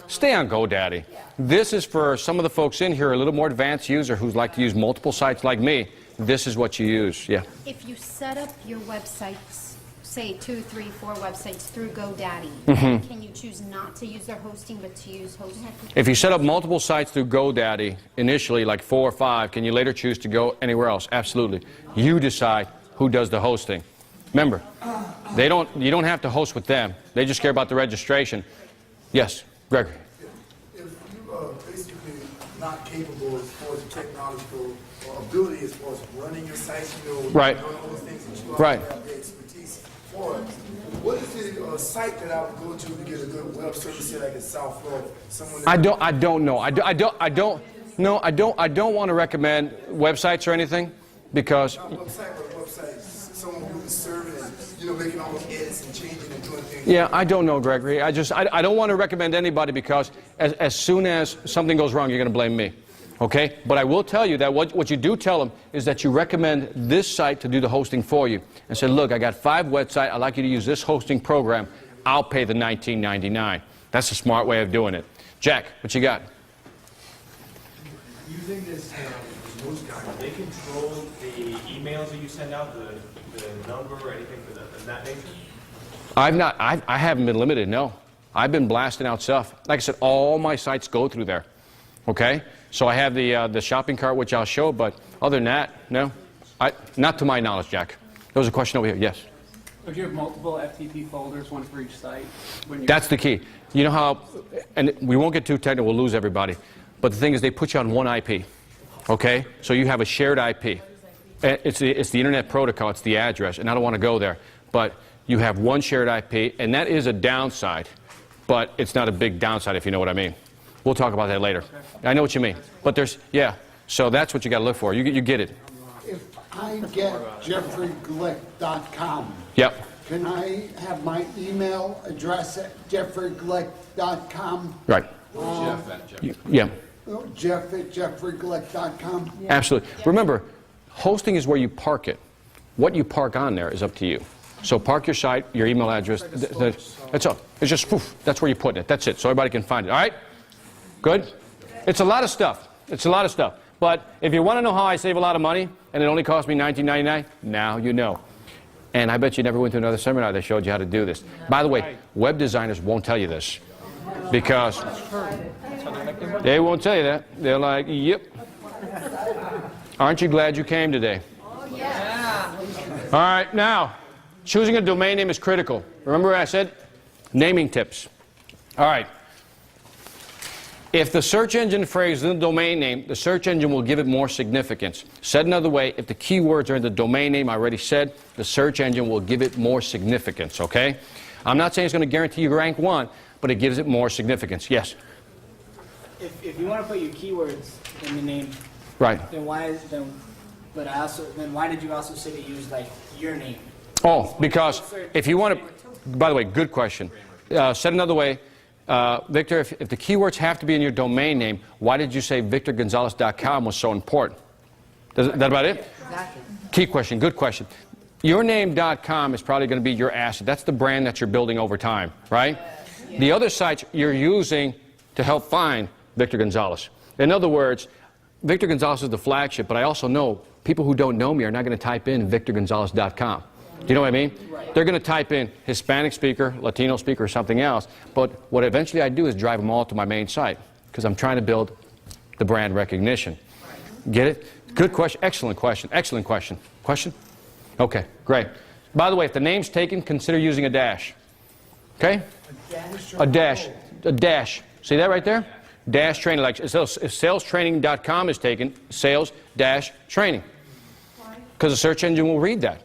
stay on GoDaddy. This is for some of the folks in here, a little more advanced user who's like to use multiple sites like me. This is what you use. Yeah. If you set up your websites, say 2, 3, 4 websites through GoDaddy, can you choose not to use their hosting but to use hosting? If you set up multiple sites through GoDaddy, initially like 4 or 5, can you later choose to go anywhere else? Absolutely. You decide who does the hosting. Remember, you don't have to host with them. They just care about the registration. Yes, Gregory. If you basically not capable as far as the technological ability as far as running your site, right. doing all those things that you right. have the expertise for, what is the site that I would go to get a good web service here like in South Florida? I don't know. I don't want to recommend websites or anything because. Not websites. Someone who is serving and making all those edits and changing and doing things. Yeah, I don't know, Gregory. I don't want to recommend anybody because as soon as something goes wrong, you're going to blame me. Okay? But I will tell you that what you do tell them is that you recommend this site to do the hosting for you. And say, look, I got 5 websites. I'd like you to use this hosting program. I'll pay the $19.99. That's a smart way of doing it. Jack, what you got? Using this news guy, do they control the emails that you send out, the number or anything of that nature? I haven't been limited, no. I've been blasting out stuff. Like I said, all my sites go through there. Okay? So I have the shopping cart, which I'll show, but other than that, no. Not to my knowledge, Jack. There was a question over here. Yes? If you have multiple FTP folders, one for each site? That's the key. You know how, and we won't get too technical, we'll lose everybody, but the thing is they put you on one IP. Okay? So you have a shared IP. It's the Internet Protocol, it's the address, and I don't want to go there, but you have one shared IP, and that is a downside, but it's not a big downside if you know what I mean. We'll talk about that later. I know what you mean, but yeah, so that's what you got to look for. You get it. If I get jeffreyglick.com, yep. Can I have my email address at jeffreyglick.com? Right. Yeah. Jeff at jeffreyglick.com? Yeah. Absolutely. Yeah. Remember, hosting is where you park it. What you park on there is up to you. So park your site, your email address. That's all. It's just poof. That's where you put it. That's it. So everybody can find it. All right? Good? It's a lot of stuff. It's a lot of stuff. But if you want to know how I save a lot of money, and it only cost me $19.99, now you know. And I bet you never went to another seminar that showed you how to do this. By the way, web designers won't tell you this because they won't tell you that. They're like, yep. Aren't you glad you came today? Oh, yeah. All right, now, choosing a domain name is critical. Remember what I said? Naming tips. All right. If the search engine phrase is in the domain name, the search engine will give it more significance. Said another way, if the keywords are in the domain name, I already said, the search engine will give it more significance, okay? I'm not saying it's going to guarantee you rank 1, but it gives it more significance. Yes? If you want to put your keywords in the name, right. Then why did you also say to use like your name? Oh, because if you want to, by the way, good question. Said another way, Victor, if the keywords have to be in your domain name, why did you say victorgonzalez.com was so important? Is that about it? Exactly. Key question, good question. Yourname.com is probably going to be your asset. That's the brand that you're building over time, right? Yeah. The other sites you're using to help find Victor Gonzalez. In other words, Victor Gonzalez is the flagship, but I also know people who don't know me are not going to type in victorgonzalez.com. Do you know what I mean? Right. They're going to type in Hispanic speaker, Latino speaker, or something else. But what eventually I do is drive them all to my main site because I'm trying to build the brand recognition. Get it? Good question. Excellent question. Excellent question. Question? Okay, great. By the way, if the name's taken, consider using a dash. Okay? A dash. A dash. See that right there? Dash training. Like if salestraining.com is taken, sales-training. Because the search engine will read that.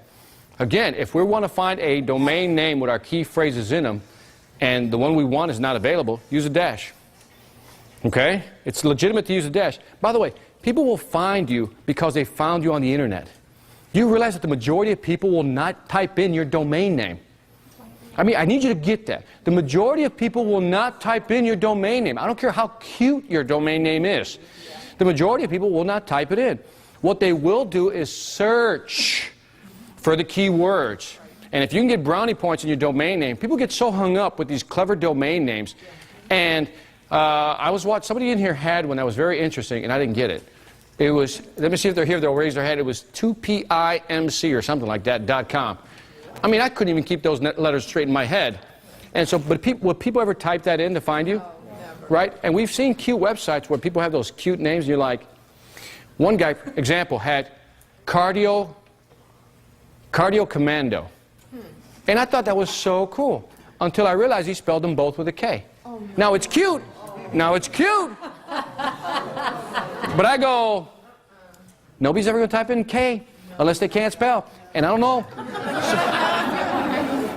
Again, if we want to find a domain name with our key phrases in them, and the one we want is not available, use a dash. Okay? It's legitimate to use a dash. By the way, people will find you because they found you on the internet. You realize that the majority of people will not type in your domain name. I mean, I need you to get that. The majority of people will not type in your domain name. I don't care how cute your domain name is. The majority of people will not type it in. What they will do is search for the keywords. And if you can get brownie points in your domain name, people get so hung up with these clever domain names. And I was watching, somebody in here had one that was very interesting, and I didn't get it. It was, let me see if they're here, they'll raise their hand. It was 2PIMC or something like that, .com. I mean, I couldn't even keep those letters straight in my head. And so, but would people ever type that in to find you? Right? And we've seen cute websites where people have those cute names, and you're like, one guy, example, had Cardio Commando. And I thought that was so cool, until I realized he spelled them both with a K. Oh, no. Now it's cute. Now it's cute. But I go, nobody's ever going to type in K unless they can't spell. And I don't know.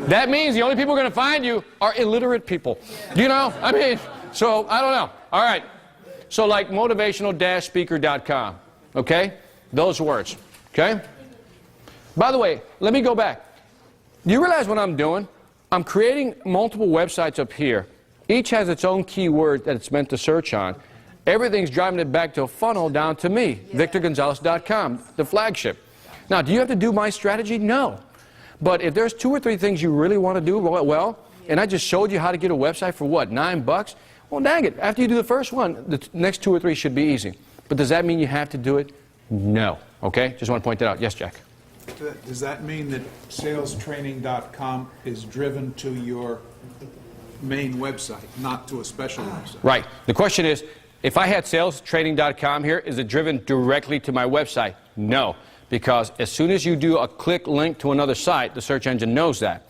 That means the only people who are going to find you are illiterate people. You know? I mean, so I don't know. All right. So like motivational-speaker.com. Okay? Those words. Okay? By the way, let me go back. Do you realize what I'm doing? I'm creating multiple websites up here. Each has its own keyword that it's meant to search on. Everything's driving it back to a funnel down to me, VictorGonzalez.com, the flagship. Now, do you have to do my strategy? No. But if there's 2 or 3 things you really want to do well, and I just showed you how to get a website for what, $9? Well, dang it. After you do the first one, the next 2 or 3 should be easy. But does that mean you have to do it? No. Okay? Just want to point that out. Yes, Jack? Does that mean that salestraining.com is driven to your main website, not to a special website? Right. The question is, if I had salestraining.com here, is it driven directly to my website? No. Because as soon as you do a click link to another site, the search engine knows that.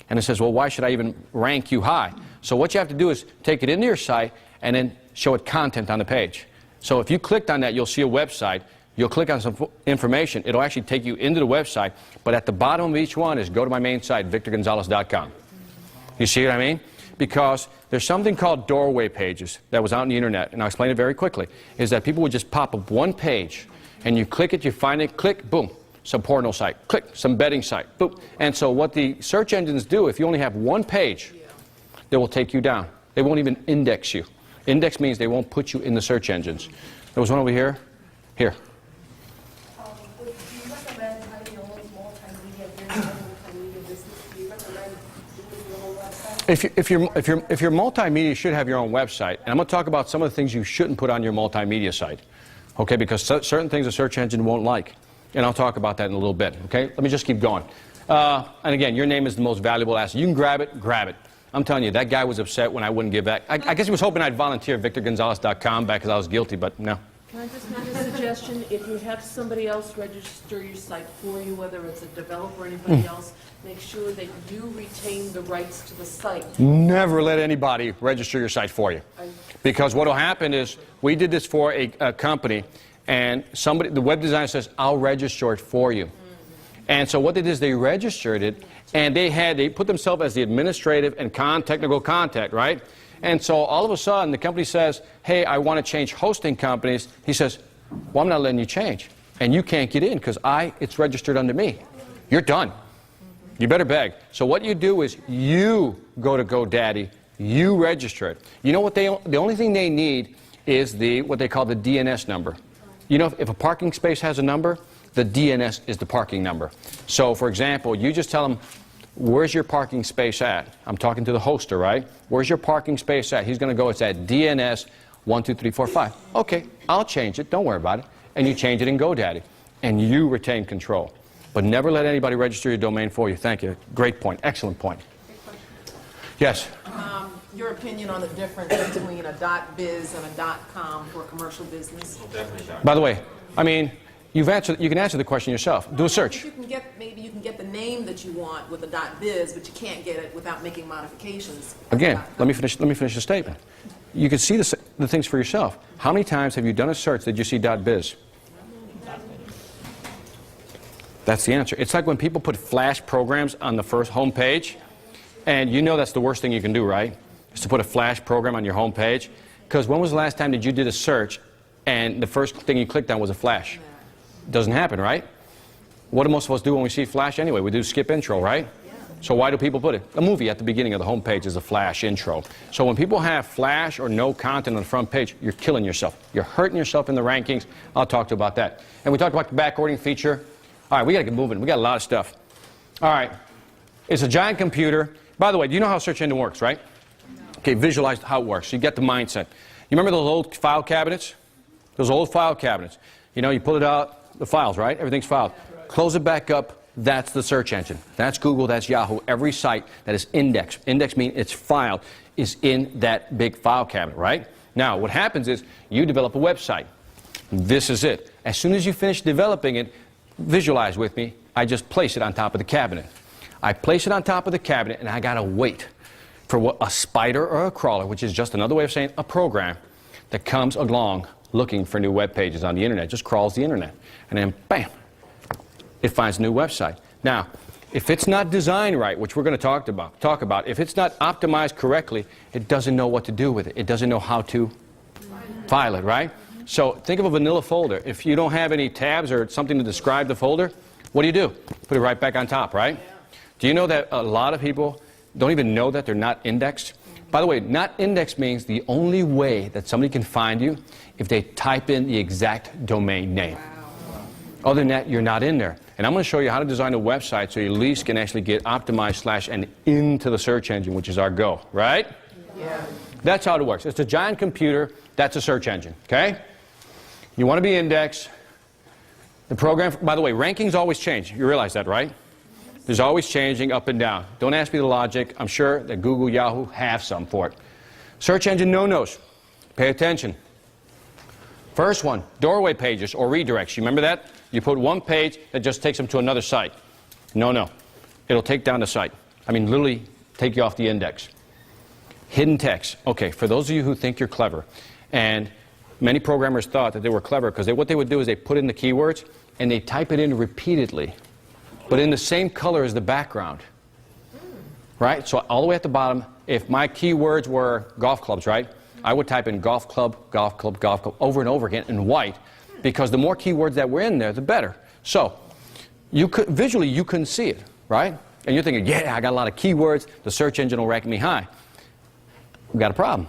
And it says, well, why should I even rank you high? So what you have to do is take it into your site and then show it content on the page. So if you clicked on that, you'll see a website. You'll click on some information. It'll actually take you into the website. But at the bottom of each one is go to my main site, VictorGonzalez.com. You see what I mean? Because there's something called doorway pages that was out on the internet, and I'll explain it very quickly, is that people would just pop up one page, and you click it, you find it, click, boom, some porno site, click, some betting site, boom. And so what the search engines do, if you only have one page, they will take you down. They won't even index you. Index means they won't put you in the search engines. There was one over here. Here. Do you recommend having your own multimedia business? Do you recommend doing your own website? If your multimedia should have your own website, and I'm going to talk about some of the things you shouldn't put on your multimedia site, okay, because certain things a search engine won't like, and I'll talk about that in a little bit, okay? Let me just keep going. And again, your name is the most valuable asset. You can grab it, grab it. I'm telling you, that guy was upset when I wouldn't give back. I guess he was hoping I'd volunteer VictorGonzalez.com back because I was guilty, but no. Can I just make a suggestion? If you have somebody else register your site for you, whether it's a developer or anybody else, make sure that you retain the rights to the site. Never let anybody register your site for you. Because what will happen is, we did this for a company, and the web designer says, I'll register it for you. And so what they did is they registered it, and they put themselves as the administrative and technical contact, right? And so all of a sudden, the company says, hey, I want to change hosting companies. He says, well, I'm not letting you change. And you can't get in because it's registered under me. You're done. You better beg. So what you do is you go to GoDaddy, you register it. You know what the only thing they need is what they call the DNS number. You know, if a parking space has a number, the DNS is the parking number. So, for example, you just tell them, where's your parking space at? I'm talking to the hoster, right? Where's your parking space at? He's going to go, it's at DNS 12345. Okay, I'll change it. Don't worry about it. And you change it in GoDaddy. And you retain control. But never let anybody register your domain for you. Thank you. Great point. Excellent point. Yes? Your opinion on the difference between a .biz and a .com for commercial business? By the way, I mean, you can answer the question yourself. Do a search. Maybe you can get the name that you want with a .biz, but you can't get it without making modifications. Again, let me finish the statement. You can see the things for yourself. How many times have you done a search that you see .biz? That's the answer. It's like when people put Flash programs on the first home page, and you know that's the worst thing you can do, right? Is to put a Flash program on your home page. Because when was the last time that you did a search and the first thing you clicked on was a Flash? Doesn't happen, right? What do most of us do when we see Flash anyway? We do skip intro, right? Yeah. So why do people put it? A movie at the beginning of the home page is a Flash intro. So when people have Flash or no content on the front page, you're killing yourself. You're hurting yourself in the rankings. I'll talk to you about that. And we talked about the backorder feature. All right, we got to get moving. We got a lot of stuff. All right. It's a giant computer. By the way, do you know how search engine works, right? Okay, visualize how it works. You get the mindset. You remember those old file cabinets? Those old file cabinets. You know, you pull it out, the files, right? Everything's filed. Close it back up. That's the search engine. That's Google, that's Yahoo. Every site that is indexed. Indexed means it's filed, is in that big file cabinet, right? Now, what happens is you develop a website. This is it. As soon as you finish developing it, visualize with me, I just place it on top of the cabinet. I place it on top of the cabinet, and I got to wait for what a spider or a crawler, which is just another way of saying a program, that comes along looking for new web pages on the internet. Just crawls the internet. And then, bam, it finds a new website. Now, if it's not designed right, which we're going to talk about, if it's not optimized correctly, it doesn't know what to do with it. It doesn't know how to file it, right? So think of a vanilla folder. If you don't have any tabs or something to describe the folder, what do? Put it right back on top, right? Do you know that a lot of people don't even know that they're not indexed? By the way, not indexed means the only way that somebody can find you if they type in the exact domain name. Other than that, you're not in there. And I'm going to show you how to design a website so you at least can actually get optimized / and into the search engine, which is our goal, right? Yeah. That's how it works. It's a giant computer. That's a search engine, okay? You want to be indexed. The program, by the way, rankings always change. You realize that, right? There's always changing up and down. Don't ask me the logic. I'm sure that Google, Yahoo have some for it. Search engine no-nos. Pay attention. First one, doorway pages or redirects. You remember that? You put one page that just takes them to another site. No. It'll take down the site. I mean, literally take you off the index. Hidden text. Okay, for those of you who think you're clever, and many programmers thought that they were clever because what they would do is they put in the keywords and they type it in repeatedly, but in the same color as the background. Right? So all the way at the bottom, if my keywords were golf clubs, right? I would type in golf club, golf club, golf club over and over again in white, because the more keywords that were in there, the better. So you could, visually, you couldn't see it, right? And you're thinking, yeah, I got a lot of keywords, the search engine will rank me high. We've got a problem.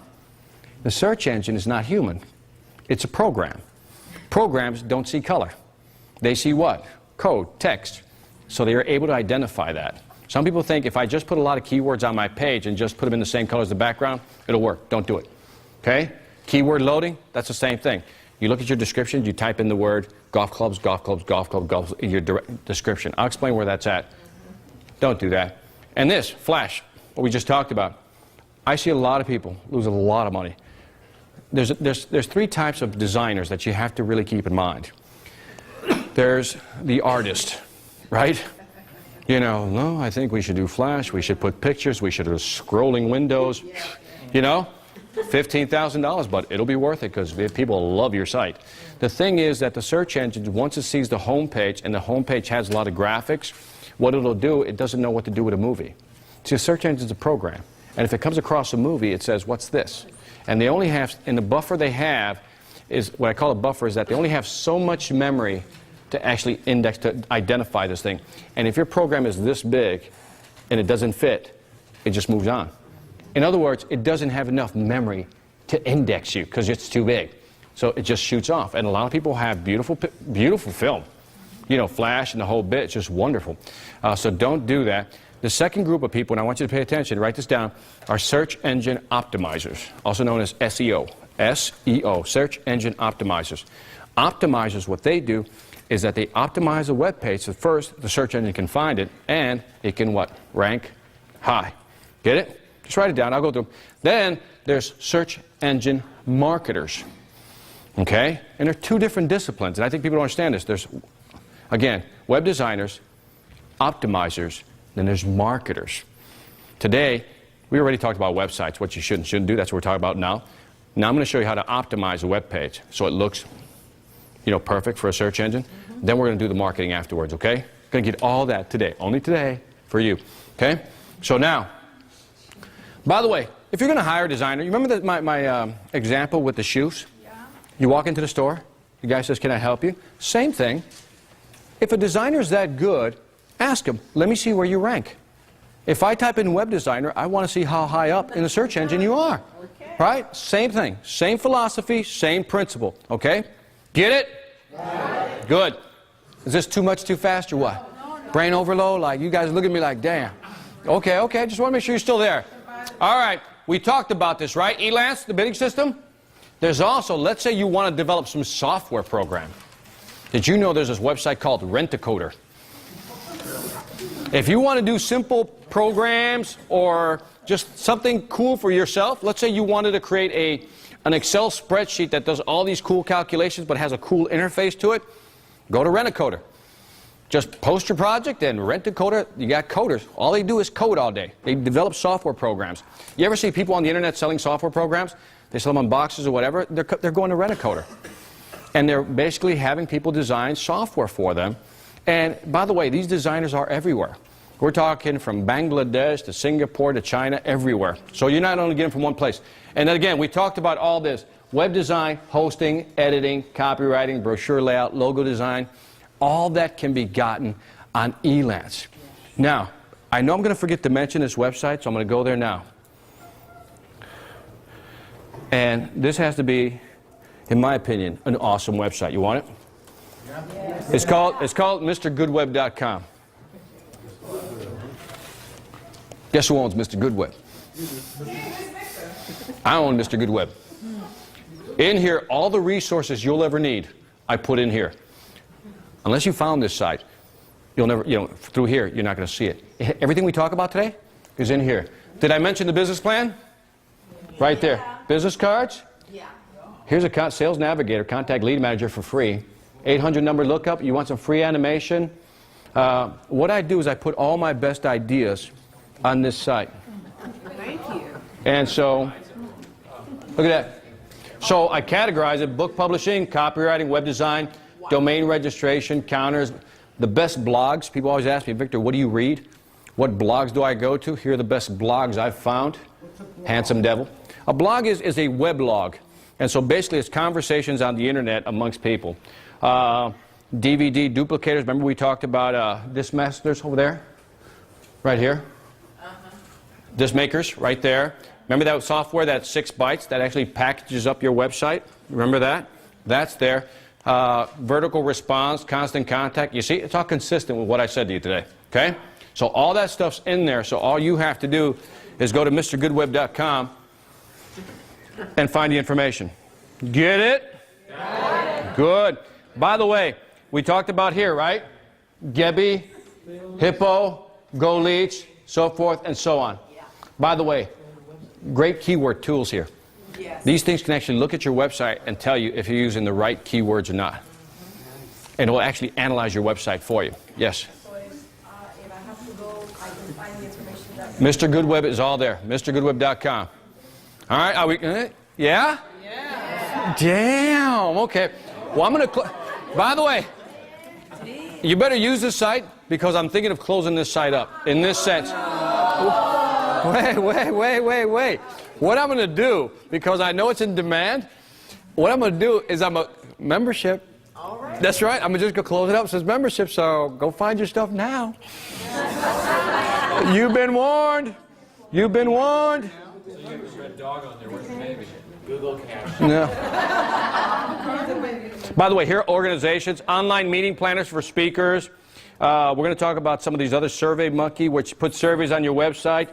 The search engine is not human. It's a program. Programs don't see color. They see what? Code, text. So they are able to identify that. Some people think if I just put a lot of keywords on my page and just put them in the same color as the background, it'll work. Don't do it. Okay? Keyword loading, that's the same thing. You look at your description, you type in the word golf clubs, golf clubs, golf club, golf in your description. I'll explain where that's at. Don't do that. And this, Flash, what we just talked about. I see a lot of people lose a lot of money. There's three types of designers that you have to really keep in mind. There's the artist, right? You know, no, I think we should do Flash, we should put pictures, we should do scrolling windows, you know? $15,000, but it'll be worth it because people love your site. The thing is that the search engine, once it sees the home page and the home page has a lot of graphics, what it'll do, it doesn't know what to do with a movie. See, a search engine is a program. And if it comes across a movie, it says, what's this? And they only have, in the buffer they have, is what I call a buffer, is that they only have so much memory to actually index, to identify this thing. And if your program is this big and it doesn't fit, it just moves on. In other words, it doesn't have enough memory to index you because it's too big. So it just shoots off. And a lot of people have beautiful film. You know, Flash and the whole bit. It's just wonderful. So don't do that. The second group of people, and I want you to pay attention, write this down, are search engine optimizers, also known as SEO. SEO, search engine optimizers. Optimizers, what they do is that they optimize a web page so first the search engine can find it and it can what? Rank high. Get it? Just write it down. I'll go through them. Then there's search engine marketers. Okay? And there are two different disciplines, and I think people don't understand this. There's, again, web designers, optimizers, then there's marketers. Today, we already talked about websites, what you should and shouldn't do. That's what we're talking about now. Now I'm going to show you how to optimize a web page so it looks, you know, perfect for a search engine. Then we're going to do the marketing afterwards, okay? Going to get all that today, only today for you, okay? So now, by the way, if you're going to hire a designer, you remember my example with the shoes? Yeah. You walk into the store, the guy says, can I help you? Same thing. If a designer's that good, ask him, let me see where you rank. If I type in web designer, I want to see how high up in the search engine you are. Okay. Right? Same thing. Same philosophy, same principle. Okay? Get it? Yeah. Good. Is this too much, too fast, or what? No. Brain overload? Like, you guys look at me like, damn. Okay, just want to make sure you're still there. All right. we talked about this, right? Elance, the bidding system. There's also, let's say you want to develop some software program. Did you know there's this website called Rent-A-Coder? If you want to do simple programs or just something cool for yourself, let's say you wanted to create an Excel spreadsheet that does all these cool calculations but has a cool interface to it, go to Rent-A-Coder. Just post your project and Rent-A-Coder. You got coders. All they do is code all day. They develop software programs. You ever see people on the internet selling software programs? They sell them on boxes or whatever. They're going to Rent-A-Coder. And they're basically having people design software for them. And by the way, these designers are everywhere. We're talking from Bangladesh to Singapore to China, everywhere. So you're not only getting from one place. And then again, we talked about all this. Web design, hosting, editing, copywriting, brochure layout, logo design. All that can be gotten on Elance. Now, I know I'm going to forget to mention this website, so I'm going to go there now. And this has to be, in my opinion, an awesome website. You want it? Yeah. It's called MrGoodWeb.com. Guess who owns Mr. Goodweb? I own Mr. Goodweb. In here, all the resources you'll ever need, I put in here. Unless you found this site, you'll never, through here, you're not going to see it. Everything we talk about today is in here. Did I mention the business plan? Right there. Business cards? Yeah. Here's a sales navigator, contact lead manager for free. 800 number lookup. You want some free animation? What I do is I put all my best ideas on this site. Thank you. And so, look at that. So I categorize it: book publishing, copywriting, web design, domain registration, counters, the best blogs. People always ask me, Victor, what do you read? What blogs do I go to? Here are the best blogs I've found. Handsome Devil. A blog is a weblog. And so basically it's conversations on the internet amongst people. DVD duplicators. Remember we talked about disc masters over there? Right here. Disc makers right there. Remember that software, that 6 bytes that actually packages up your website? Remember that? That's there. Vertical response, constant contact. You see, it's all consistent with what I said to you today. Okay? So all that stuff's in there. So all you have to do is go to MrGoodWeb.com and find the information. Get it? Got it. Good. By the way, we talked about here, right? Gebby, Hippo, Go Leech, so forth and so on. Yeah. By the way, great keyword tools here. Yes. These things can actually look at your website and tell you if you're using the right keywords or not. And it will actually analyze your website for you. Yes? So if I have to go, I can find the information that... Mr. Goodweb is all there. MrGoodweb.com. All right, are we... Yeah? Yeah. Damn, okay. Well, I'm going to... By the way, you better use this site because I'm thinking of closing this site up in this sense. Wait. What I'm going to do, because I know it's in demand, what I'm going to do is I'm a membership. All right. That's right. I'm just going to close it up. It says membership, so go find your stuff now. You've been warned. You've been warned. So you have a red dog on there. Where's the baby? Google Cash. No. By the way, here are organizations, online meeting planners for speakers. We're going to talk about some of these other Survey Monkey, which puts surveys on your website.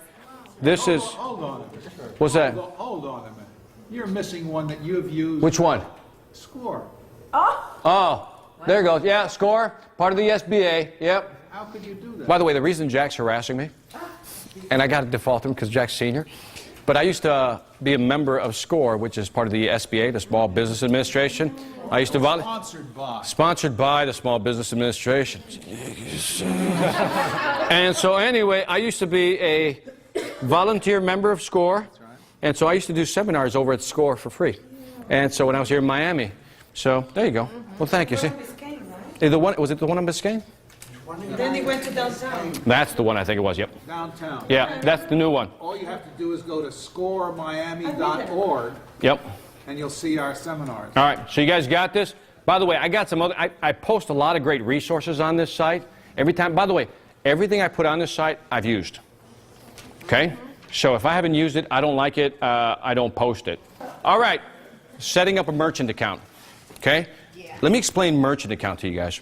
This is... Hold on a minute. What's that? Hold on a minute. You're missing one that you've used. Which one? Score. Oh, there it goes. Yeah, Score, part of the SBA. Yep. How could you do that? By the way, the reason Jack's harassing me, and I got to default him because Jack's senior, but I used to be a member of SCORE, which is part of the SBA, the Small Business Administration. I used to sponsored by the Small Business Administration. And so anyway, I used to be a volunteer member of SCORE, and so I used to do seminars over at SCORE for free. And so when I was here in Miami, so there you go. Well, thank you. See, was it the one on Biscayne? Then they went to downtown. That's the one I think it was. Yep. Downtown. Yeah, that's the new one. All you have to do is go to scoremiami.org. Yep. And you'll see our seminars. All right, so you guys got this? By the way, I got some other, I post a lot of great resources on this site. Every time, by the way, everything I put on this site, I've used. Okay? So if I haven't used it, I don't like it, I don't post it. All right, setting up a merchant account. Okay? Yeah. Let me explain merchant account to you guys.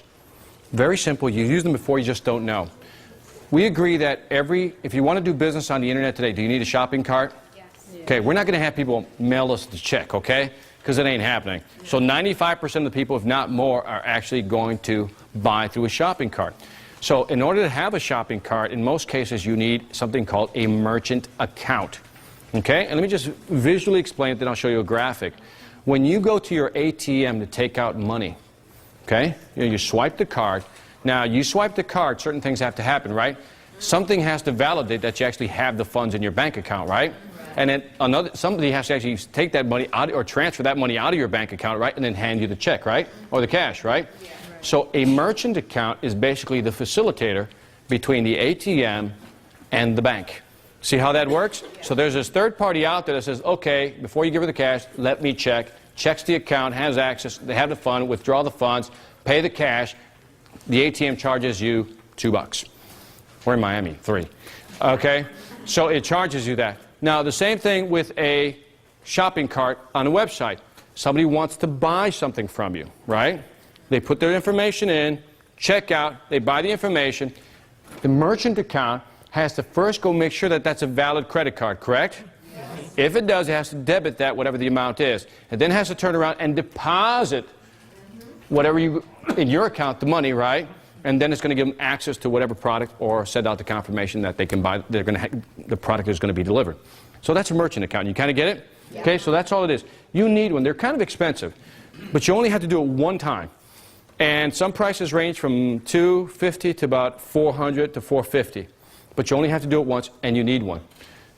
Very simple. You use them before, you just don't know. We agree that if you want to do business on the internet today, do you need a shopping cart? Yes. Okay, we're not going to have people mail us the check, okay? Because it ain't happening. So 95% of the people, if not more, are actually going to buy through a shopping cart. So in order to have a shopping cart, in most cases, you need something called a merchant account. Okay? And let me just visually explain it, then I'll show you a graphic. When you go to your ATM to take out money, okay, you swipe the card. Now, you swipe the card, certain things have to happen, right? Something has to validate that you actually have the funds in your bank account, right? And then somebody has to actually take that money out or transfer that money out of your bank account, right? And then hand you the check, right? Or the cash, right? Yeah, right. So a merchant account is basically the facilitator between the ATM and the bank. See how that works? So there's this third party out there that says, okay, before you give her the cash, let me check. Checks the account, has access, they have the fund, withdraw the funds, pay the cash. The ATM charges you $2. We're in Miami, 3. Okay? So it charges you that. Now, the same thing with a shopping cart on a website. Somebody wants to buy something from you, right? They put their information in, check out, they buy the information. The merchant account has to first go make sure that that's a valid credit card, correct? Yes. If it does, it has to debit that, whatever the amount is. It then has to turn around and deposit whatever in your account, the money, right? And then it's going to give them access to whatever product or send out the confirmation that they can buy. The product is going to be delivered. So that's a merchant account. You kind of get it? Yeah. Okay, so that's all it is. You need one. They're kind of expensive, but you only have to do it one time. And some prices range from $250 to about $400 to $450. But you only have to do it once, and you need one.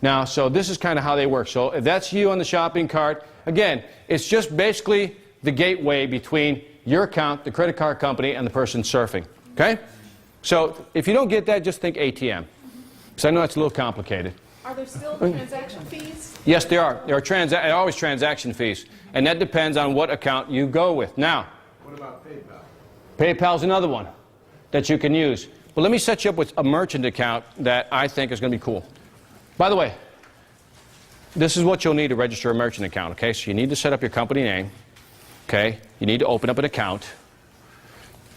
Now, so this is kind of how they work. So if that's you on the shopping cart, again, it's just basically the gateway between your account, the credit card company, and the person surfing. Okay? So if you don't get that, just think ATM. Because I know that's a little complicated. Are there still transaction fees? Yes, there are. There are always transaction fees. And that depends on what account you go with. Now, what about PayPal? PayPal's another one that you can use. But let me set you up with a merchant account that I think is going to be cool. By the way, this is what you'll need to register a merchant account, okay? So you need to set up your company name, okay? You need to open up an account.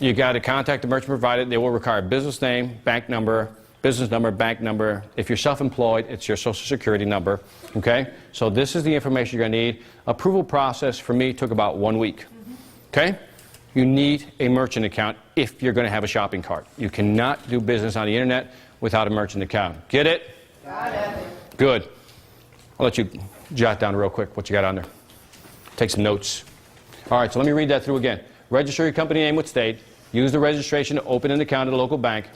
You got to contact the merchant provider. They will require business name, bank number, business number, bank number. If you're self-employed, it's your social security number, okay? So this is the information you're going to need. Approval process for me took about 1 week, okay? You need a merchant account if you're going to have a shopping cart. You cannot do business on the internet without a merchant account. Get it? Got it. Good. I'll let you jot down real quick what you got on there. Take some notes. All right, so let me read that through again. Register your company name with state. Use the registration to open an account at a local bank.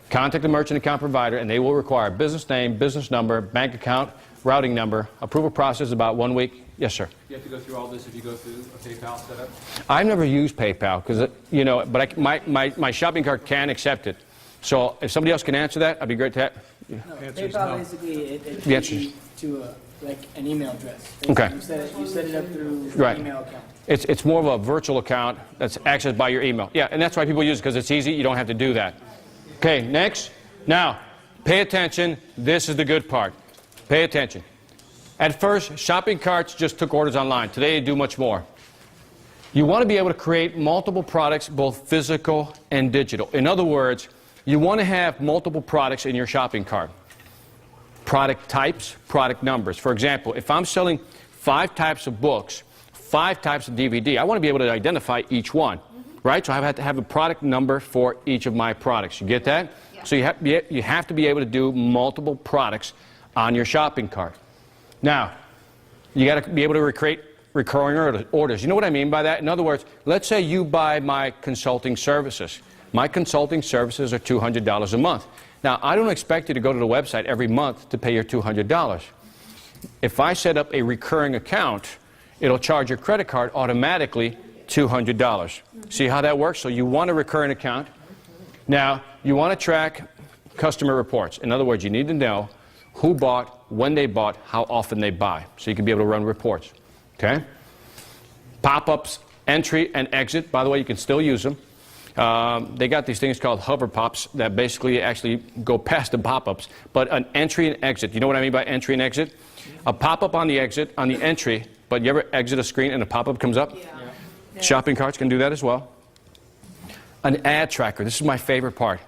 Contact the merchant account provider, and they will require business name, business number, bank account, routing number. Approval process is about 1 week. Yes, sir. You have to go through all this if you go through a PayPal setup? I've never used PayPal because, you know, but my shopping cart can accept it. So if somebody else can answer that, I'd be great to have. No, PayPal basically it The takes you to like an email address. Okay. You set it up through Right. an email account. It's more of a virtual account that's accessed by your email. Yeah, and that's why people use it, because it's easy. You don't have to do that. Okay, next. Now, pay attention. This is the good part. Pay attention. At first, shopping carts just took orders online. Today, they do much more. You want to be able to create multiple products, both physical and digital. In other words, you want to have multiple products in your shopping cart. Product types, product numbers. For example, if I'm selling 5 types of books, 5 types of DVD, I want to be able to identify each one, right? So I have to have a product number for each of my products. You get that? Yeah. So you have to be able to do multiple products on your shopping cart. Now, you got to be able to create recurring orders. You know what I mean by that? In other words, let's say you buy my consulting services. My consulting services are $200 a month. Now, I don't expect you to go to the website every month to pay your $200. If I set up a recurring account, it'll charge your credit card automatically $200. See how that works? So you want a recurring account. Now, you want to track customer reports. In other words, you need to know who bought, when they bought, how often they buy. So you can be able to run reports. Okay? Pop-ups, entry and exit. By the way, you can still use them. They got these things called hover pops that basically actually go past the pop-ups. But an entry and exit. You know what I mean by entry and exit? A pop-up on the exit, on the entry, but you ever exit a screen and a pop-up comes up? Yeah. Shopping carts can do that as well. An ad tracker. This is my favorite part.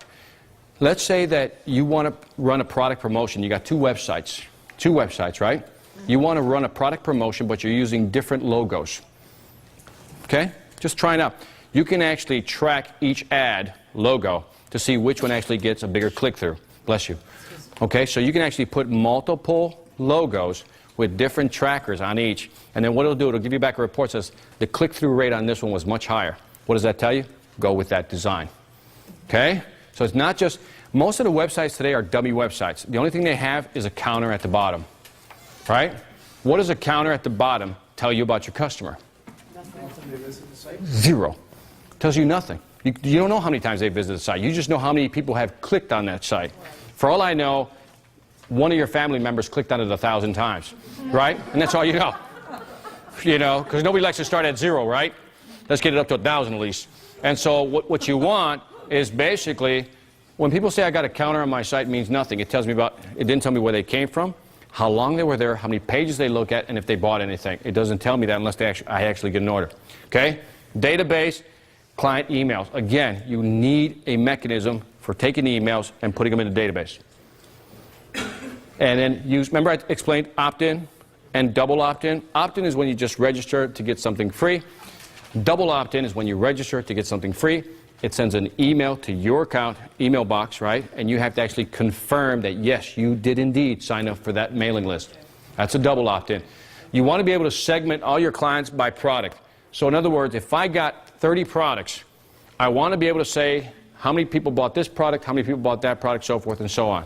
Let's say that you want to run a product promotion. You got two websites, right? You want to run a product promotion, but you're using different logos. Okay? Just try it out. You can actually track each ad logo to see which one actually gets a bigger click-through. Bless you. Okay, so you can actually put multiple logos with different trackers on each, and then what it'll do, it'll give you back a report that says the click-through rate on this one was much higher. What does that tell you? Go with that design. Okay? So it's not just, most of the websites today are dummy websites. The only thing they have is a counter at the bottom. Right? What does a counter at the bottom tell you about your customer? Zero. Tells you nothing. You don't know how many times they visit the site. You just know how many people have clicked on that site. For all I know, one of your family members clicked on it 1,000 times. Right? And that's all you know. You know, because nobody likes to start at zero, right? Let's get it up to 1,000 at least. And so what you want is basically, when people say I got a counter on my site, it means nothing. It tells me about, it didn't tell me where they came from, how long they were there, how many pages they look at, and if they bought anything. It doesn't tell me that unless I actually get an order. Okay? Database, client emails. Again, you need a mechanism for taking emails and putting them in the database. And then use, remember I explained opt-in and double opt-in? Opt-in is when you just register to get something free. Double opt-in is when you register to get something free. It sends an email to your account, email box, right? And you have to actually confirm that, yes, you did indeed sign up for that mailing list. That's a double opt-in. You want to be able to segment all your clients by product. So in other words, if I got 30 products, I want to be able to say how many people bought this product, how many people bought that product, so forth and so on.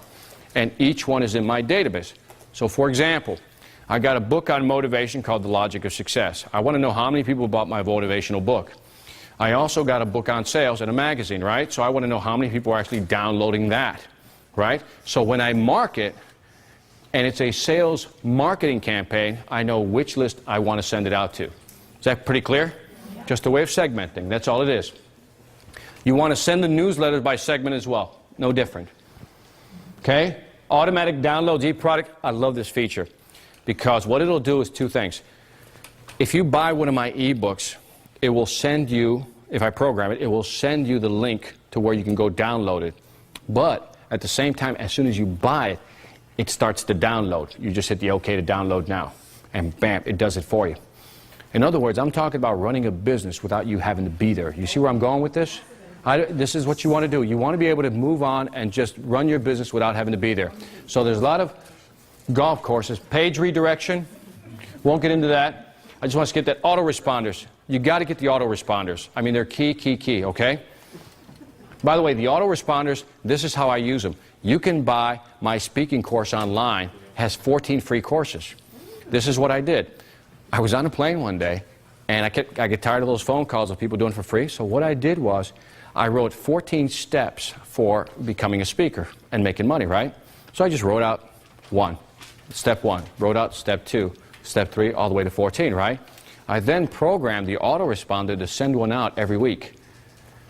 And each one is in my database. So for example, I got a book on motivation called The Logic of Success. I want to know how many people bought my motivational book. I also got a book on sales in a magazine, right? So I want to know how many people are actually downloading that, right? So when I market, and it's a sales marketing campaign, I know which list I want to send it out to. Is that pretty clear? Yeah. Just a way of segmenting. That's all it is. You want to send the newsletters by segment as well. No different. Okay? Automatic downloads e-product. I love this feature because what it'll do is two things. If you buy one of my e-books, it will send you, if I program it, it will send you the link to where you can go download it. But at the same time, as soon as you buy it, it starts to download. You just hit the OK to download now. And bam, it does it for you. In other words, I'm talking about running a business without you having to be there. You see where I'm going with this? This is what you want to do. You want to be able to move on and just run your business without having to be there. So there's a lot of golf courses. Page redirection. Won't get into that. I just want to get that autoresponders. You got to get the autoresponders. I mean, they're key, okay? By the way, the autoresponders, this is how I use them. You can buy my speaking course online. It has 14 free courses. This is what I did. I was on a plane one day, and I get tired of those phone calls of people doing it for free. So what I did was I wrote 14 steps for becoming a speaker and making money, right? So I just wrote out step one, wrote out step 2, step 3, all the way to 14, right? I then programmed the autoresponder to send one out every week.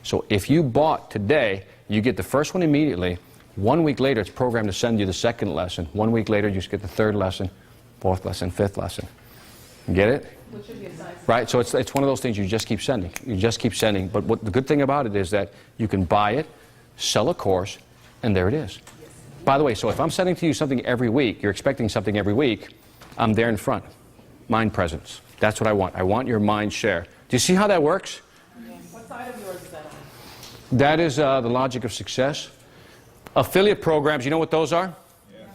So if you bought today, you get the first one immediately. 1 week later, it's programmed to send you the second lesson. 1 week later, you just get the third lesson, fourth lesson, fifth lesson. Get it? Right? So it's one of those things you just keep sending. You just keep sending. But the good thing about it is that you can buy it, sell a course, and there it is. By the way, so if I'm sending to you something every week, you're expecting something every week, I'm there in front. Mind presence. That's what I want. I want your mind share. Do you see how that works? What side of yours is that on? That is the logic of success. Affiliate programs, you know what those are? Yeah.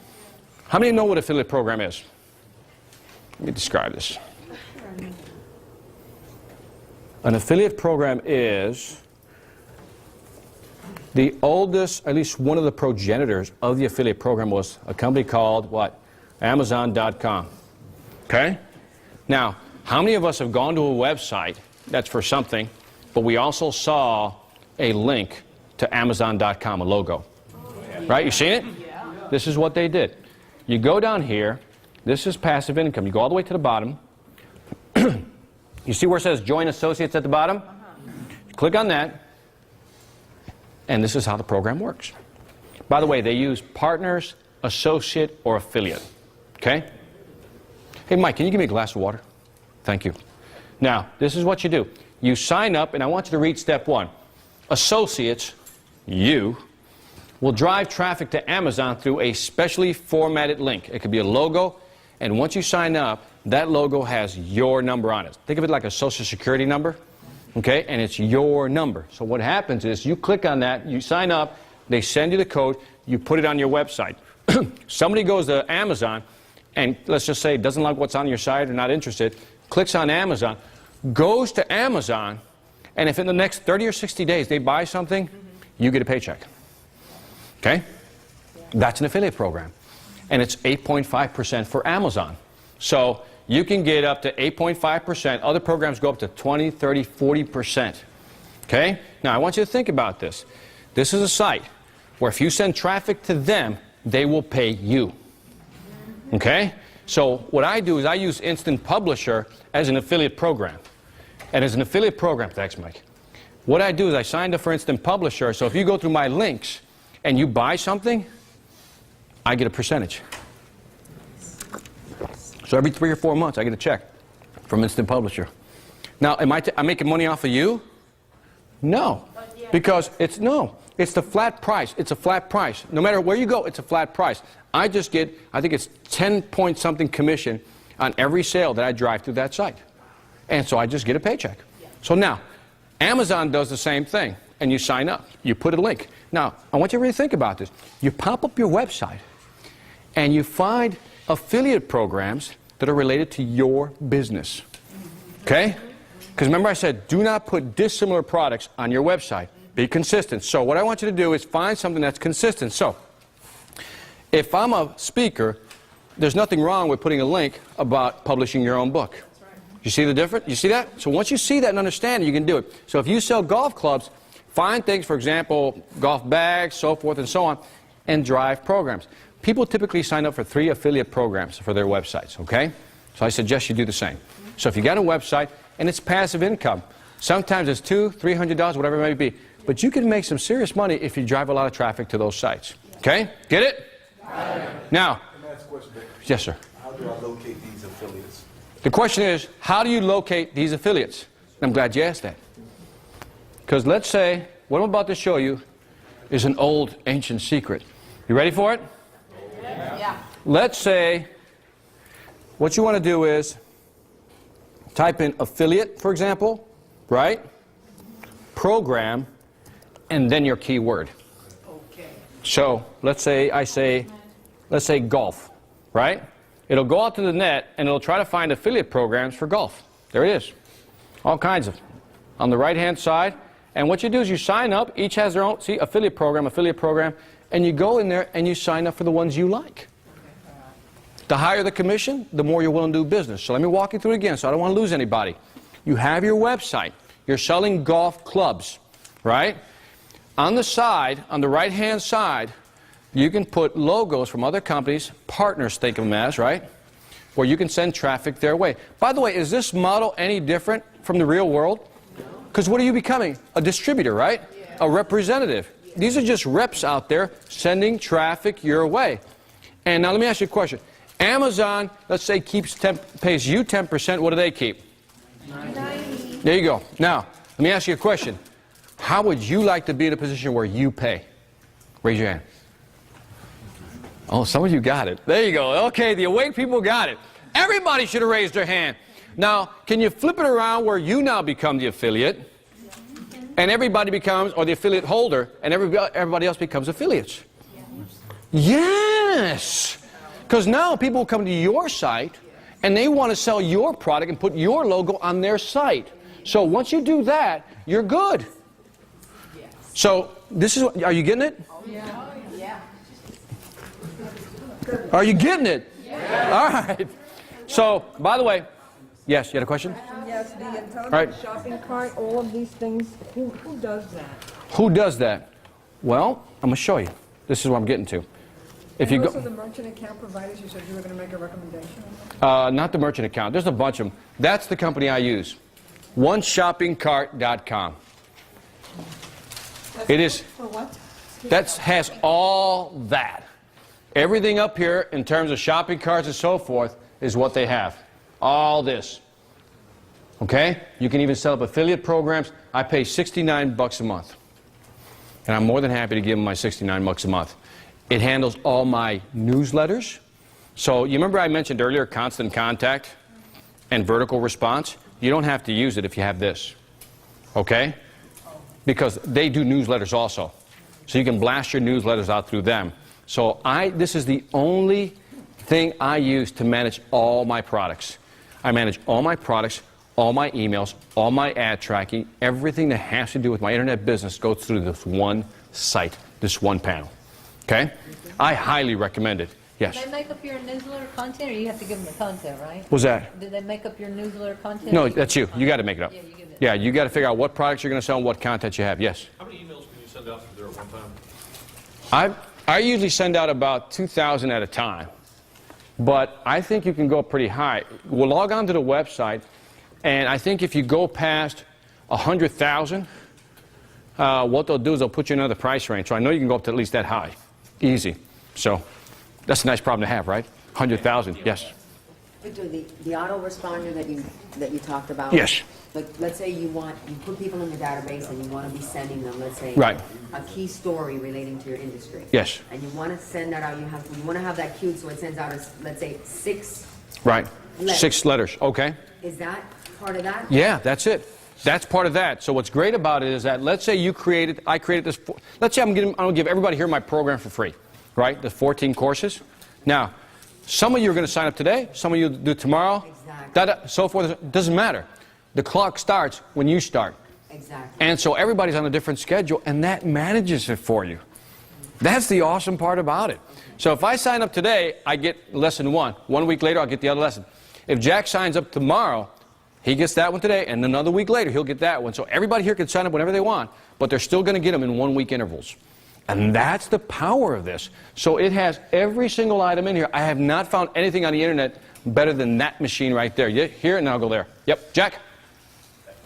How many know what affiliate program is? Let me describe this. An affiliate program is the oldest, at least one of the progenitors of the affiliate program was a company called what? Amazon.com. Okay? Now, how many of us have gone to a website that's for something, but we also saw a link to Amazon.com, a logo? Right? You seen it? Yeah. This is what they did. You go down here. This is passive income. You go all the way to the bottom. You see where it says Join Associates at the bottom? Click on that. And this is how the program works. By the way, they use partners, associate, or affiliate. Okay? Hey, Mike, can you give me a glass of water? Thank you. Now, this is what you do. You sign up, and I want you to read step 1. Associates, you, will drive traffic to Amazon through a specially formatted link. It could be a logo, and once you sign up, that logo has your number on it. Think of it like a Social Security number, okay? And it's your number. So what happens is you click on that, you sign up, they send you the code, you put it on your website. Somebody goes to Amazon and let's just say doesn't like what's on your site or not interested, clicks on Amazon, goes to Amazon, and if in the next 30 or 60 days they buy something, you get a paycheck. Okay? That's an affiliate program. And it's 8.5% for Amazon. So you can get up to 8.5%. Other programs go up to 20, 30, 40%. Okay? Now I want you to think about this. This is a site where if you send traffic to them, they will pay you. Okay? So what I do is I use Instant Publisher as an affiliate program. And as an affiliate program, thanks Mike, what I do is I signed up for Instant Publisher, so if you go through my links and you buy something, I get a percentage. So every 3 or 4 months I get a check from Instant Publisher. Now, am I making money off of you? No. Because it's the flat price. It's a flat price. No matter where you go, it's a flat price. I just get, I think it's 10 point something commission on every sale that I drive through that site. And so I just get a paycheck. So now, Amazon does the same thing. And you sign up. You put a link. Now, I want you to really think about this. You pop up your website and you find affiliate programs that are related to your business. Okay? Because remember I said, do not put dissimilar products on your website. Be consistent. So what I want you to do is find something that's consistent. So, if I'm a speaker, there's nothing wrong with putting a link about publishing your own book. You see the difference? You see that? So once you see that and understand it, you can do it. So if you sell golf clubs, find things, for example, golf bags, so forth and so on, and drive programs. People typically sign up for 3 affiliate programs for their websites, okay? So I suggest you do the same. So if you got a website and it's passive income, sometimes it's $200, $300, whatever it may be, but you can make some serious money if you drive a lot of traffic to those sites. Okay? Get it? Now, yes, sir. How do I locate these affiliates? The question is, how do you locate these affiliates? I'm glad you asked that. Because let's say, what I'm about to show you is an old, ancient secret. You ready for it? Yeah. Let's say, what you want to do is type in affiliate, for example, right? Program, and then your keyword. Okay. So, let's say let's say golf, right? It'll go out to the net and it'll try to find affiliate programs for golf. There it is. All kinds of them. On the right-hand side. And what you do is you sign up. Each has their own, see, affiliate program, and you go in there and you sign up for the ones you like. The higher the commission, the more you're willing to do business. So let me walk you through it again so I don't want to lose anybody. You have your website. You're selling golf clubs, right? On the side, on the right-hand side, you can put logos from other companies, partners think of them as, right? Where you can send traffic their way. By the way, is this model any different from the real world? Because what are you becoming? A distributor, right? Yeah. A representative. Yeah. These are just reps out there sending traffic your way. And now let me ask you a question. Amazon, let's say, pays you 10%. What do they keep? 90. There you go. Now, let me ask you a question. How would you like to be in a position where you pay? Raise your hand. Oh, some of you got it. There you go. Okay, the awake people got it. Everybody should have raised their hand. Now, can you flip it around where you now become the affiliate, and everybody becomes, or the affiliate holder, and everybody else becomes affiliates? Yes! Because now people will come to your site, and they want to sell your product and put your logo on their site. So once you do that, you're good. So this is, are you getting it? Yeah. Are you getting it? Yeah. All right. So, by the way, yes, you had a question? Yes, the intelligent right. shopping cart, all of these things, who does that? Who does that? Well, I'm going to show you. This is what I'm getting to. If you also go, the merchant account providers, you said you were going to make a recommendation on that? Not the merchant account. There's a bunch of them. That's the company I use. OneShoppingCart.com. It is. For what? That has all that. Everything up here in terms of shopping carts and so forth is what they have. All this. Okay? You can even set up affiliate programs. I pay $69 a month. And I'm more than happy to give them my $69 a month. It handles all my newsletters. So you remember I mentioned earlier constant contact and vertical response? You don't have to use it if you have this, okay? Because they do newsletters also. So you can blast your newsletters out through them. So this is the only thing I use to manage all my products. I manage all my products, all my emails, all my ad tracking, everything that has to do with my internet business goes through this one site, this one panel. Okay? I highly recommend it. Yes. Do they make up your newsletter content, or you have to give them the content, right? What's that? Do they make up your newsletter content? No, that's you. You got to make it up. Yeah, you give it. Yeah, you got to figure out what products you're going to sell and what content you have. Yes. How many emails can you send out through there at one time? I usually send out about 2,000 at a time, but I think you can go pretty high. We'll log on to the website, and I think if you go past 100,000, what they'll do is they'll put you in another price range. So I know you can go up to at least that high. Easy. So that's a nice problem to have, right? 100,000, yes. Victor, the autoresponder that you talked about. Yes. Like, let's say you put people in the database and you want to be sending them, let's say, Right. a key story relating to your industry. Yes. And you want to send that out. You want to have that queued so it sends out, let's say, 6. Right. Letters. 6 letters. Okay. Is that part of that? Yeah, that's it. That's part of that. So what's great about it is that let's say I created this. Let's say I'm going to give everybody here my program for free, right? The 14 courses. Now, some of you are going to sign up today. Some of you do tomorrow. Exactly. So forth. It doesn't matter. The clock starts when you start. Exactly. And so everybody's on a different schedule, and that manages it for you. That's the awesome part about it. So if I sign up today, I get lesson 1. 1 week later, I'll get the other lesson. If Jack signs up tomorrow, he gets that one today, and another week later, he'll get that one. So everybody here can sign up whenever they want, but they're still going to get them in 1 week intervals. And that's the power of this. So it has every single item in here. I have not found anything on the internet better than that machine right there. Here, and I'll go there. Yep, Jack?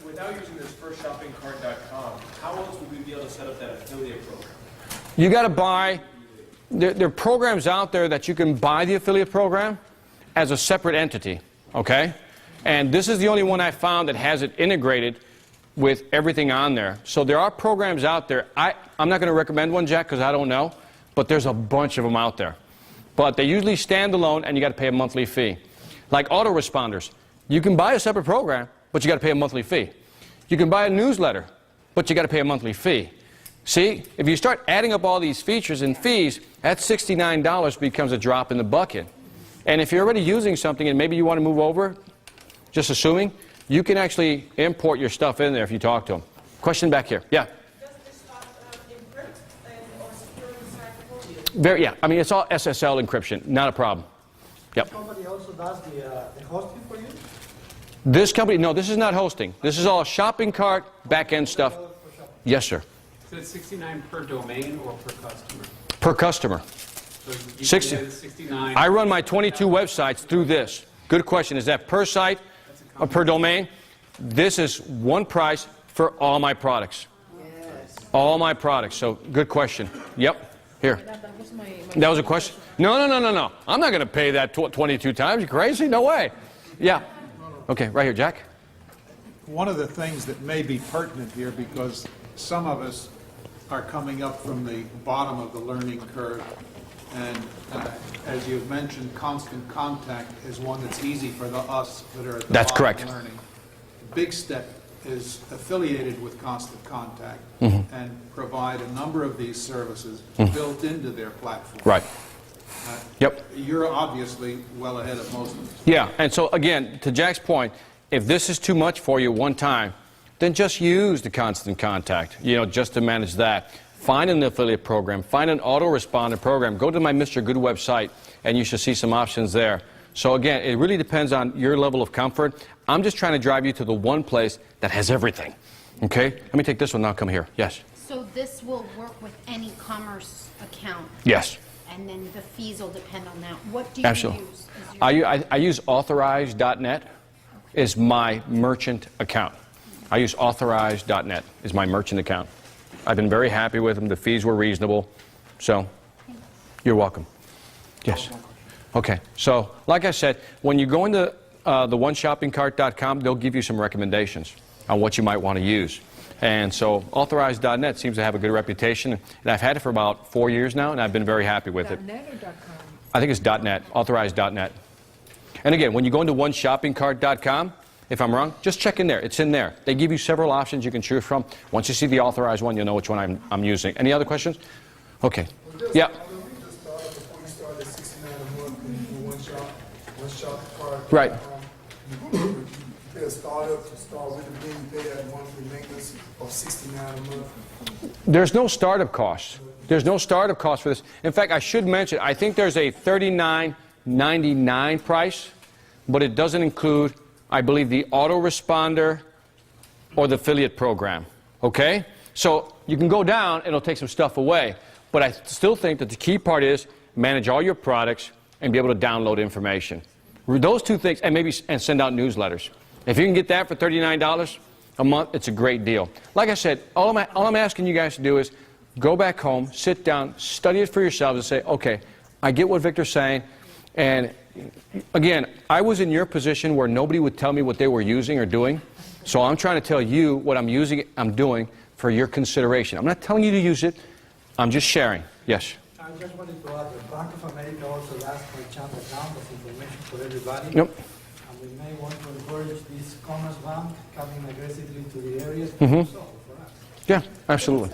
Without using this firstshoppingcart.com, how else would we be able to set up that affiliate program? You got to buy, there are programs out there that you can buy the affiliate program as a separate entity, okay? And this is the only one I found that has it integrated with everything on there. So there are programs out there. I'm not going to recommend one, Jack, because I don't know, but there's a bunch of them out there. But they usually stand alone, and you got to pay a monthly fee. Like autoresponders, you can buy a separate program, but you got to pay a monthly fee. You can buy a newsletter, but you got to pay a monthly fee. See, if you start adding up all these features and fees, that $69 becomes a drop in the bucket. And if you're already using something and maybe you want to move over, just assuming, you can actually import your stuff in there if you talk to them. Question back here. Yeah? Does this encrypt or secure the site for you? Yeah, I mean, it's all SSL encryption, not a problem. Yep. Somebody also does the hosting for you? This company, no, this is not hosting. This is all shopping cart, back-end stuff. Yes, sir. So it's $69 per domain or per customer? Per customer. So you 60. get $69. I run my 22 websites through this. Good question. Is that per site or per domain? This is one price for all my products. Yes. All my products. So, good question. Yep. Here. That was a question? No. I'm not going to pay that 22 times. You crazy? No way. Yeah. Okay, right here, Jack. One of the things that may be pertinent here, because some of us are coming up from the bottom of the learning curve, and as you've mentioned, constant contact is one that's easy for us that are at the That's bottom correct. of learning. Big Step is affiliated with Constant Contact and provide a number of these services built into their platform. Right. Yep. You're obviously well ahead of most of us. Yeah, and so again, to Jack's point, if this is too much for you one time, then just use the constant contact, just to manage that. Find an affiliate program, find an autoresponder program. Go to my Mr. Good website, and you should see some options there. So again, it really depends on your level of comfort. I'm just trying to drive you to the one place that has everything. Okay? Let me take this one now. Come here. Yes? So this will work with any commerce account? Yes. And then the fees will depend on that. What do you Absolutely. use? I use authorized.net is my merchant account. I use authorized.net is my merchant account. I've been very happy with them. The fees were reasonable. So, you're welcome. Yes. Okay. So, like I said, when you go into the oneshoppingcart.com, they'll give you some recommendations on what you might want to use. And so, authorized.net seems to have a good reputation. And I've had it for about 4 years now, and I've been very happy with it. .net or .com? I think it's .net, authorized.net. And again, when you go into oneshoppingcart.com, if I'm wrong, just check in there. It's in there. They give you several options you can choose from. Once you see the authorized one, you'll know which one I'm using. Any other questions? Okay. Yeah. Before you start at $69 a month in one shop card. Right. You pay a startup to start with, and then you pay that monthly maintenance of $69 a month. There's no startup cost. There's no startup cost for this. In fact, I should mention, I think there's a $39.99 price, but it doesn't include, I believe, the autoresponder or the affiliate program. Okay? So you can go down, and it'll take some stuff away. But I still think that the key part is manage all your products and be able to download information. Those two things, and send out newsletters. If you can get that for $39 a month, it's a great deal. Like I said, all I'm asking you guys to do is go back home, sit down, study it for yourselves, and say, okay, I get what Victor's saying. And again, I was in your position where nobody would tell me what they were using or doing. So I'm trying to tell you what I'm using, I'm doing for your consideration. I'm not telling you to use it. I'm just sharing. Yes? I just wanted to add, the Bank of America also asks for a chat account of information for everybody. Yep. And we may want to encourage this Commerce Bank coming aggressively to the areas Mm-hmm. for us. Yeah, absolutely.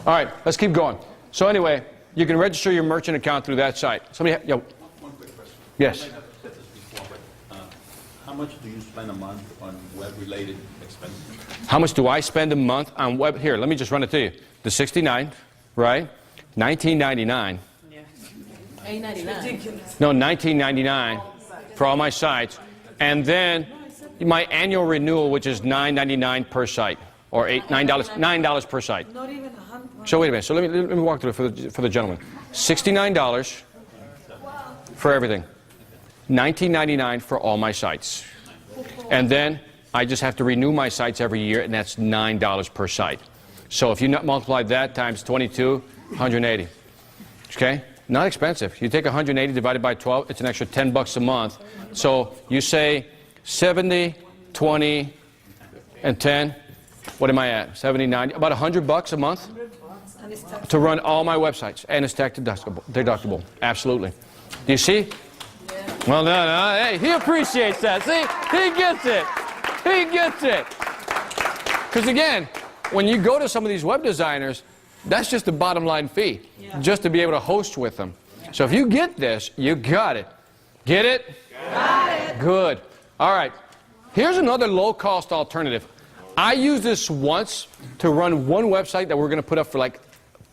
All right, let's keep going. So anyway, you can register your merchant account through that site. Somebody, One quick question. Yes. I might have said this before, but how much do you spend a month on web-related expenses? How much do I spend a month on web? Here, let me just run it to you. The 69, right? 19.99. $8.99. No, 19.99 for all my sites, and then my annual renewal, which is $9.99 per site, or $9 per site. Not even $100. So wait a minute. So let me walk through it for the gentleman. $69 for everything. $19.99 for all my sites, and then I just have to renew my sites every year, and that's $9 per site. So if you multiply that times 22, 180. Okay? Not expensive. You take 180 divided by 12, it's an extra $10 a month. So you say 70, 20, and 10. What am I at? 70, 90, about $100 a month to run all my websites, and it's tax deductible. Absolutely. Do you see? Well, no, hey, he appreciates that. See, he gets it. He gets it. Because again, when you go to some of these web designers, that's just the bottom line fee, just to be able to host with them. So if you get this, you got it. Get it? Got it. Good. All right. Here's another low-cost alternative. I used this once to run one website that we're going to put up for like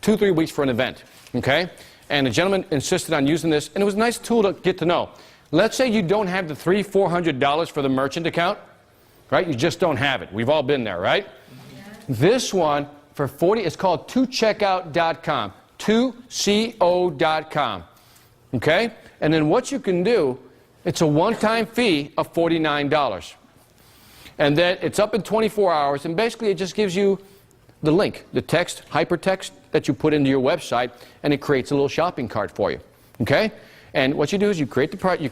2-3 weeks for an event. Okay? And the gentleman insisted on using this, and it was a nice tool to get to know. Let's say you don't have the $300-400 for the merchant account, right? You just don't have it. We've all been there, right? This one for $40, it's called 2checkout.com, 2co.com. Okay? And then what you can do, it's a one-time fee of $49. And then it's up in 24 hours, and basically it just gives you the link, the text, hypertext that you put into your website, and it creates a little shopping cart for you. Okay? And what you do is you create the product, you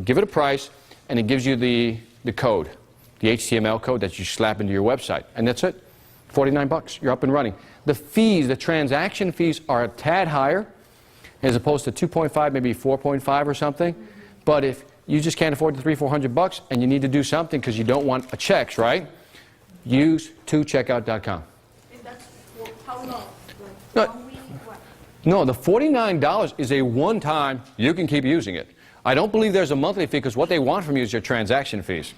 give it a price, and it gives you the code, the HTML code that you slap into your website. And that's it. $49. You're up and running. The fees, the transaction fees are a tad higher as opposed to 2.5, maybe 4.5 or something. But if you just can't afford the $300-400 and you need to do something because you don't want checks, right? Use 2checkout.com. How long? No, the $49 is a one-time, you can keep using it. I don't believe there's a monthly fee because what they want from you is your transaction fees.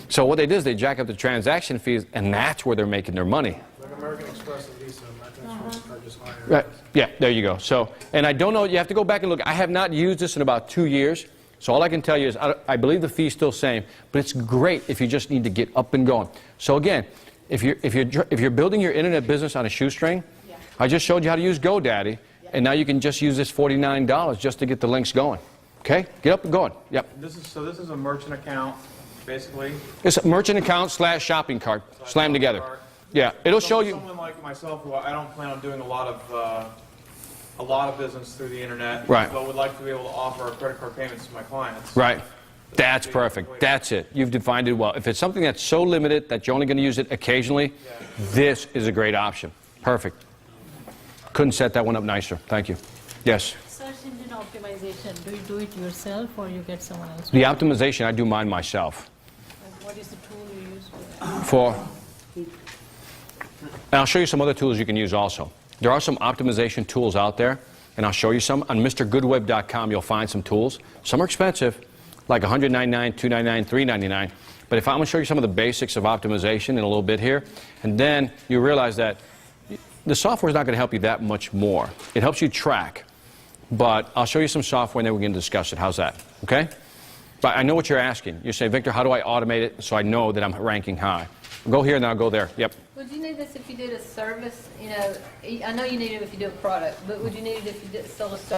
So what they do is they jack up the transaction fees, and that's where they're making their money. Like American Express and Visa, American Express charges higher. Right. Yeah, there you go. So, and I don't know, you have to go back and look. I have not used this in about 2 years. So all I can tell you is I believe the fee's still the same, but it's great if you just need to get up and going. So again, if you're building your internet business on a shoestring, I just showed you how to use GoDaddy, and now you can just use this $49 just to get the links going. Okay? Get up and going. Yep. This is a merchant account, basically. It's a merchant account / shopping cart slammed together. Yeah, it'll show you. Someone like myself, who I don't plan on doing a lot of business through the internet, Right. but would like to be able to offer credit card payments to my clients. Right. That's perfect. That's it. You've defined it well. If it's something that's so limited that you're only going to use it occasionally, this is a great option. Perfect. Couldn't set that one up nicer. Thank you. Yes. Sergio, engine optimization, do you do it yourself or you get someone else? The optimization, I do mine myself. And what is the tool you use for that? And I'll show you some other tools you can use also. There are some optimization tools out there, and I'll show you some. On MrGoodWeb.com, you'll find some tools. Some are expensive, like $199, $299, $399. But if I'm going to show you some of the basics of optimization in a little bit here, and then you realize that the software is not going to help you that much more. It helps you track. But I'll show you some software, and then we can discuss it. How's that? Okay? But I know what you're asking. You're saying, Victor, how do I automate it so I know that I'm ranking high? Go here, now go there. Yep. Would you need this if you did a service? You know, I know you need it if you do a product, but would you need it if you did sell a service?